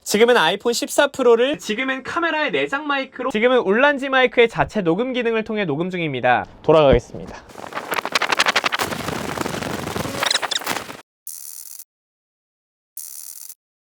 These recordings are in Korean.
지금은 아이폰 14 프로를 지금은 카메라의 내장 마이크로 지금은 울란지 마이크의 자체 녹음 기능을 통해 녹음 중입니다. 돌아가겠습니다.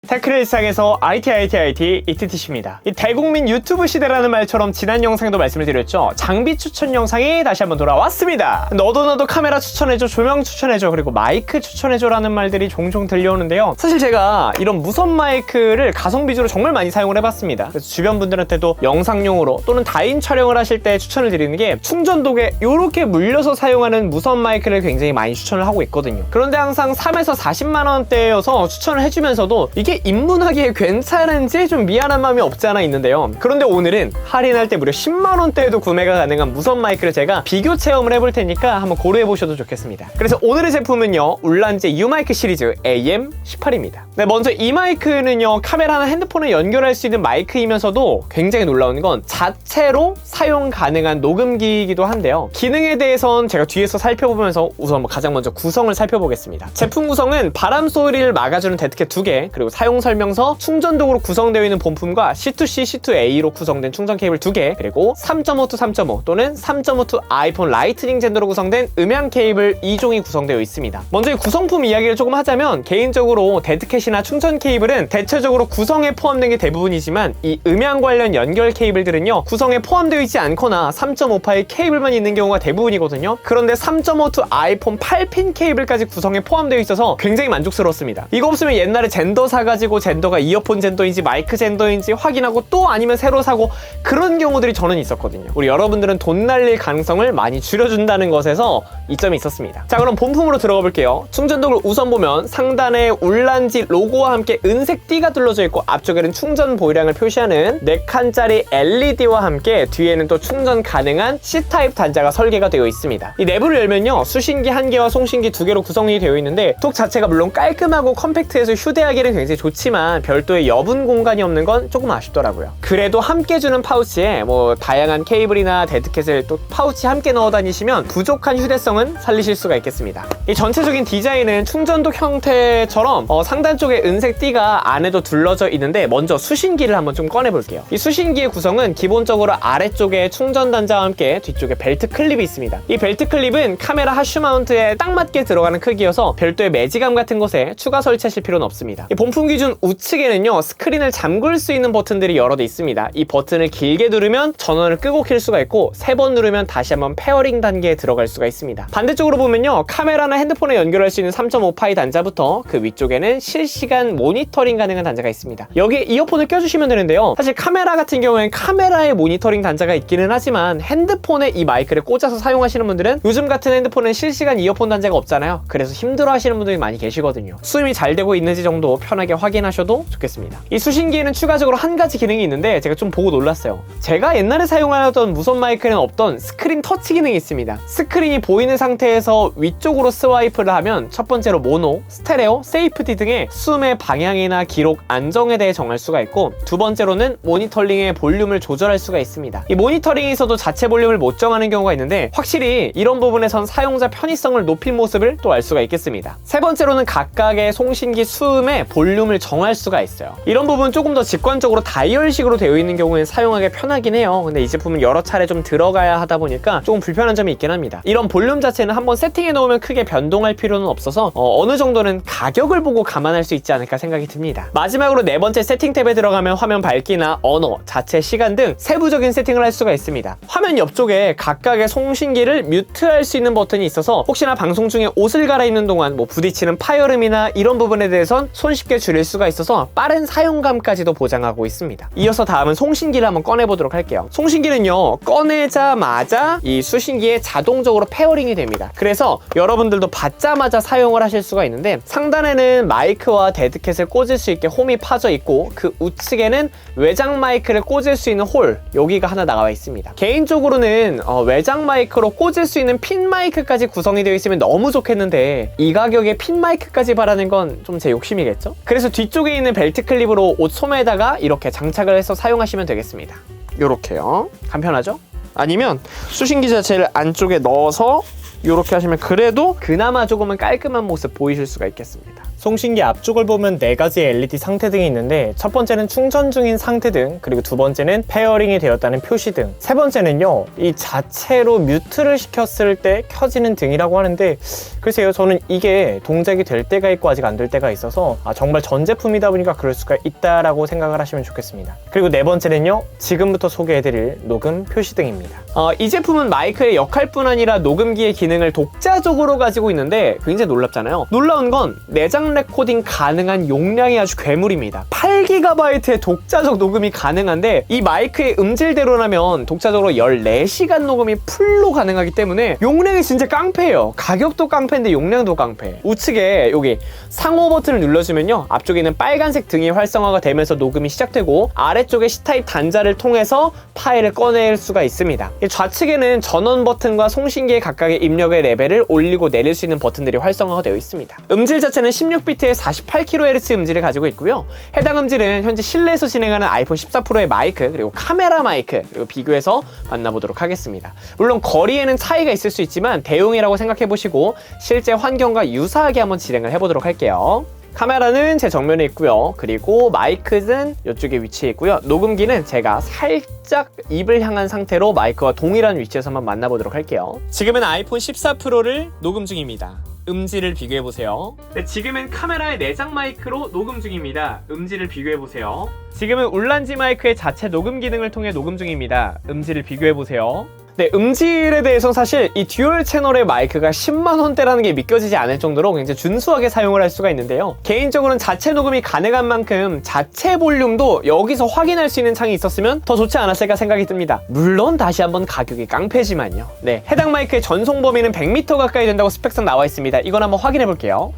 테크를 시작해서 IT 이트티씨입니다. 이 대국민 유튜브 시대라는 말처럼 지난 영상에도 말씀을 드렸죠. 장비 추천 영상이 다시 한번 돌아왔습니다. 너도 카메라 추천해줘, 조명 추천해줘, 그리고 마이크 추천해줘 라는 말들이 종종 들려오는데요. 사실 제가 이런 무선 마이크를 가성비 주로 정말 많이 사용을 해봤습니다. 그래서 주변 분들한테도 영상용으로 또는 다인 촬영을 하실 때 추천을 드리는 게 충전독에 이렇게 물려서 사용하는 무선 마이크를 굉장히 많이 추천을 하고 있거든요. 그런데 항상 3에서 40만 원대여서 추천을 해주면서도 이게 입문하기에 괜찮은지 좀 미안한 마음이 없지 않아 있는데요. 그런데 오늘은 할인할 때 무려 10만 원대에도 구매가 가능한 무선 마이크를 제가 비교 체험을 해볼 테니까 한번 고려해 보셔도 좋겠습니다. 그래서 오늘의 제품은요, 울란지 U마이크 시리즈 AM18입니다. 네, 먼저 이 마이크는요, 카메라나 핸드폰에 연결할 수 있는 마이크이면서도 굉장히 놀라운 건 자체로 사용 가능한 녹음기이기도 한데요. 기능에 대해선 제가 뒤에서 살펴보면서 우선 가장 먼저 구성을 살펴보겠습니다. 제품 구성은 바람 소리를 막아주는 데드캣 2개, 그리고 사용 설명서, 충전독으로 구성되어 있는 본품과 C2C, C2A로 구성된 충전 케이블 2개, 그리고 3.5 to 3.5 또는 3.5 to 아이폰 라이트닝 젠더로 구성된 음향 케이블 2종이 구성되어 있습니다. 먼저 이 구성품 이야기를 조금 하자면, 개인적으로 데드캣이나 충전 케이블은 대체적으로 구성에 포함된 게 대부분이지만 이 음향 관련 연결 케이블들은요, 구성에 포함되어 있지 않거나 3.5파의 케이블만 있는 경우가 대부분이거든요. 그런데 3.5 to 아이폰 8핀 케이블까지 구성에 포함되어 있어서 굉장히 만족스러웠습니다. 이거 없으면 옛날에 젠더 사가지고 젠더가 이어폰 젠더인지 마이크 젠더인지 확인하고 또 아니면 새로 사고, 그런 경우들이 저는 있었거든요. 우리 여러분들은 돈 날릴 가능성을 많이 줄여준다는 것에서 이점이 있었습니다. 자, 그럼 본품으로 들어가 볼게요. 충전독을 우선 보면 상단에 울란지 로고와 함께 은색 띠가 둘러져 있고, 앞쪽에는 충전 보유량을 표시하는 4칸짜리 LED와 함께 뒤에는 또 충전 가능한 C타입 단자가 설계가 되어 있습니다. 이 내부를 열면요, 수신기 1개와 송신기 2개로 구성이 되어 있는데, 독 자체가 물론 깔끔하고 컴팩트해서 휴대하기는 굉장히 좋지만 별도의 여분 공간이 없는 건 조금 아쉽더라고요. 그래도 함께 주는 파우치에 다양한 케이블이나 데드캣을 또 파우치 함께 넣어 다니시면 부족한 휴대성은 살리실 수가 있겠습니다. 이 전체적인 디자인은 충전독 형태처럼 상단 쪽에 은색 띠가 안에도 둘러져 있는데, 먼저 수신기를 한번 좀 꺼내 볼게요. 이 수신기의 구성은 기본적으로 아래쪽에 충전 단자와 함께 뒤쪽에 벨트 클립이 있습니다. 이 벨트 클립은 카메라 하슈 마운트에 딱 맞게 들어가는 크기여서 별도의 매지감 같은 것에 추가 설치하실 필요는 없습니다. 이 본품 기준 우측에는요, 스크린을 잠글 수 있는 버튼들이 여러 대 있습니다. 이 버튼을 길게 누르면 전원을 끄고 킬 수가 있고, 3번 누르면 다시 한번 페어링 단계에 들어갈 수가 있습니다. 반대쪽으로 보면요, 카메라나 핸드폰에 연결할 수 있는 3.5파이 단자부터 그 위쪽에는 실시간 모니터링 가능한 단자가 있습니다. 여기에 이어폰을 껴주시면 되는데요, 사실 카메라 같은 경우에는 카메라에 모니터링 단자가 있기는 하지만 핸드폰에 이 마이크를 꽂아서 사용하시는 분들은 요즘 같은 핸드폰은 실시간 이어폰 단자가 없잖아요. 그래서 힘들어 하시는 분들이 많이 계시거든요. 수음이 잘 되고 있는지 정도 편하게 확인하셔도 좋겠습니다. 이 수신기에는 추가적으로 한 가지 기능이 있는데 제가 좀 보고 놀랐어요. 제가 옛날에 사용하던 무선 마이크에는 없던 스크린 터치 기능이 있습니다. 스크린이 보이는 상태에서 위쪽으로 스와이프를 하면 첫 번째로 모노, 스테레오, 세이프티 등의 수음의 방향이나 기록, 안정에 대해 정할 수가 있고, 두 번째로는 모니터링의 볼륨을 조절할 수가 있습니다. 이 모니터링에서도 자체 볼륨을 못 정하는 경우가 있는데, 확실히 이런 부분에선 사용자 편의성을 높인 모습을 또 알 수가 있겠습니다. 세 번째로는 각각의 송신기 수음의 볼륨을 정할 수가 있어요. 이런 부분 조금 더 직관적으로 다이얼식으로 되어 있는 경우에는 사용하기 편하긴 해요. 근데 이 제품은 여러 차례 좀 들어가야 하다 보니까 조금 불편한 점이 있긴 합니다. 이런 볼륨 자체는 한번 세팅해 놓으면 크게 변동할 필요는 없어서 어느 정도는 가격을 보고 감안할 수 있지 않을까 생각이 듭니다. 마지막으로 네 번째 세팅 탭에 들어가면 화면 밝기나 언어, 자체 시간 등 세부적인 세팅을 할 수가 있습니다. 화면 옆쪽에 각각의 송신기를 뮤트할 수 있는 버튼이 있어서 혹시나 방송 중에 옷을 갈아입는 동안 부딪히는 파열음이나 이런 부분에 대해선 손쉽게 줄일 수가 있어서 빠른 사용감까지도 보장하고 있습니다. 이어서 다음은 송신기를 한번 꺼내보도록 할게요. 송신기는요, 꺼내자마자 이 수신기에 자동적으로 페어링이 됩니다. 그래서 여러분들도 받자마자 사용을 하실 수가 있는데, 상단에는 마이크와 데드캣을 꽂을 수 있게 홈이 파져 있고, 그 우측에는 외장 마이크를 꽂을 수 있는 홀, 여기가 하나 나와 있습니다. 개인적으로는 외장 마이크로 꽂을 수 있는 핀 마이크까지 구성이 되어 있으면 너무 좋겠는데, 이 가격에 핀 마이크까지 바라는 건 좀 제 욕심이겠죠? 그래서 뒤쪽에 있는 벨트 클립으로 옷 소매에다가 이렇게 장착을 해서 사용하시면 되겠습니다. 요렇게요. 간편하죠? 아니면 수신기 자체를 안쪽에 넣어서 이렇게 하시면 그래도 그나마 조금은 깔끔한 모습 보이실 수가 있겠습니다. 송신기 앞쪽을 보면 4가지의 LED 상태등이 있는데 첫 번째는 충전 중인 상태등, 그리고 두 번째는 페어링이 되었다는 표시등, 세 번째는요 이 자체로 뮤트를 시켰을 때 켜지는 등이라고 하는데 글쎄요, 저는 이게 동작이 될 때가 있고 아직 안 될 때가 있어서 정말 전 제품이다 보니까 그럴 수가 있다라고 생각을 하시면 좋겠습니다. 그리고 네 번째는요 지금부터 소개해드릴 녹음 표시등입니다. 이 제품은 마이크의 역할뿐 아니라 녹음기의 기능을 독자적으로 가지고 있는데 굉장히 놀랍잖아요. 놀라운 건 내장 레코딩 가능한 용량이 아주 괴물입니다. 8GB의 독자적 녹음이 가능한데 이 마이크의 음질대로라면 독자적으로 14시간 녹음이 풀로 가능하기 때문에 용량이 진짜 깡패예요. 가격도 깡패인데 용량도 깡패. 우측에 여기 상호 버튼을 눌러주면요 앞쪽에 있는 빨간색 등이 활성화가 되면서 녹음이 시작되고 아래쪽에 C타입 단자를 통해서 파일을 꺼낼 수가 있습니다. 좌측에는 전원 버튼과 송신기의 각각의 입력의 레벨을 올리고 내릴 수 있는 버튼들이 활성화가 되어 있습니다. 음질 자체는 16비트의 48kHz 음질을 가지고 있고요. 해당 음질은 현재 실내에서 진행하는 아이폰 14 프로의 마이크, 그리고 카메라 마이크, 그리고 비교해서 만나보도록 하겠습니다. 물론 거리에는 차이가 있을 수 있지만 대용이라고 생각해보시고 실제 환경과 유사하게 한번 진행을 해보도록 할게요. 카메라는 제 정면에 있고요. 그리고 마이크는 이쪽에 위치해 있고요. 녹음기는 제가 살짝 입을 향한 상태로 마이크와 동일한 위치에서 한번 만나보도록 할게요. 지금은 아이폰 14 프로를 녹음 중입니다. 음질을 비교해보세요. 네, 지금은 카메라의 내장 마이크로 녹음 중입니다. 음질을 비교해보세요. 지금은 울란지 마이크의 자체 녹음 기능을 통해 녹음 중입니다. 음질을 비교해보세요. 네, 음질에 대해서 사실 이 듀얼 채널의 마이크가 10만원대라는 게 믿겨지지 않을 정도로 굉장히 준수하게 사용을 할 수가 있는데요. 개인적으로는 자체 녹음이 가능한 만큼 자체 볼륨도 여기서 확인할 수 있는 창이 있었으면 더 좋지 않았을까 생각이 듭니다. 물론 다시 한번 가격이 깡패지만요. 네, 해당 마이크의 전송 범위는 100m 가까이 된다고 스펙상 나와 있습니다. 이건 한번 확인해 볼게요.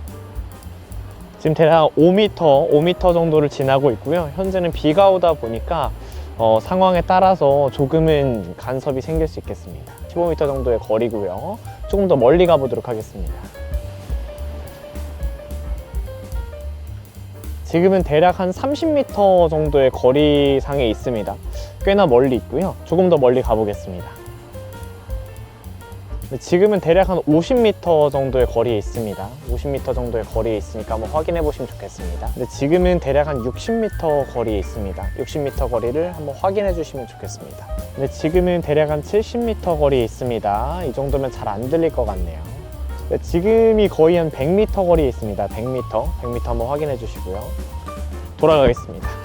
지금 대략 5m 정도를 지나고 있고요. 현재는 비가 오다 보니까 상황에 따라서 조금은 간섭이 생길 수 있겠습니다. 15m 정도의 거리고요. 조금 더 멀리 가보도록 하겠습니다. 지금은 대략 한 30m 정도의 거리상에 있습니다. 꽤나 멀리 있고요. 조금 더 멀리 가보겠습니다. 지금은 대략 한 50m 정도의 거리에 있습니다. 50m 정도의 거리에 있으니까 한번 확인해 보시면 좋겠습니다. 근데 지금은 대략 한 60m 거리에 있습니다. 60m 거리를 한번 확인해 주시면 좋겠습니다. 근데 지금은 대략 한 70m 거리에 있습니다. 이 정도면 잘 안 들릴 것 같네요. 지금이 거의 한 100m 거리에 있습니다. 100m 한번 확인해 주시고요. 돌아가겠습니다.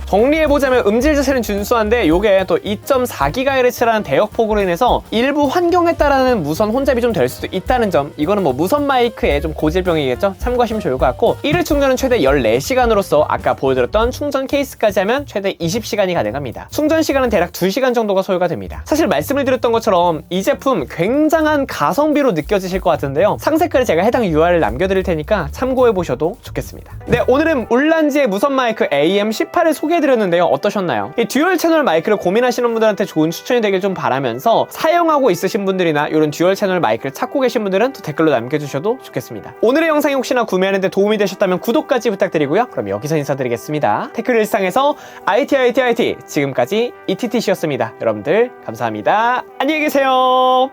정리해보자면 음질 자체는 준수한데 요게 또 2.4GHz라는 대역폭으로 인해서 일부 환경에 따라는 무선 혼잡이 좀 될 수도 있다는 점, 이거는 뭐 무선 마이크의 좀 고질병이겠죠? 참고하시면 좋을 것 같고 1회 충전은 최대 14시간으로서 아까 보여드렸던 충전 케이스까지 하면 최대 20시간이 가능합니다. 충전 시간은 대략 2시간 정도가 소요가 됩니다. 사실 말씀을 드렸던 것처럼 이 제품 굉장한 가성비로 느껴지실 것 같은데요. 상세글에 제가 해당 URL 남겨드릴 테니까 참고해보셔도 좋겠습니다. 네, 오늘은 울란지의 무선 마이크 AM18을 소개해드렸는데요. 어떠셨나요? 이 듀얼 채널 마이크를 고민하시는 분들한테 좋은 추천이 되길 좀 바라면서 사용하고 있으신 분들이나 이런 듀얼 채널 마이크를 찾고 계신 분들은 또 댓글로 남겨주셔도 좋겠습니다. 오늘의 영상이 혹시나 구매하는 데 도움이 되셨다면 구독까지 부탁드리고요. 그럼 여기서 인사드리겠습니다. 테크 일상에서 IT 지금까지 ETTC였습니다. 여러분들 감사합니다. 안녕히 계세요.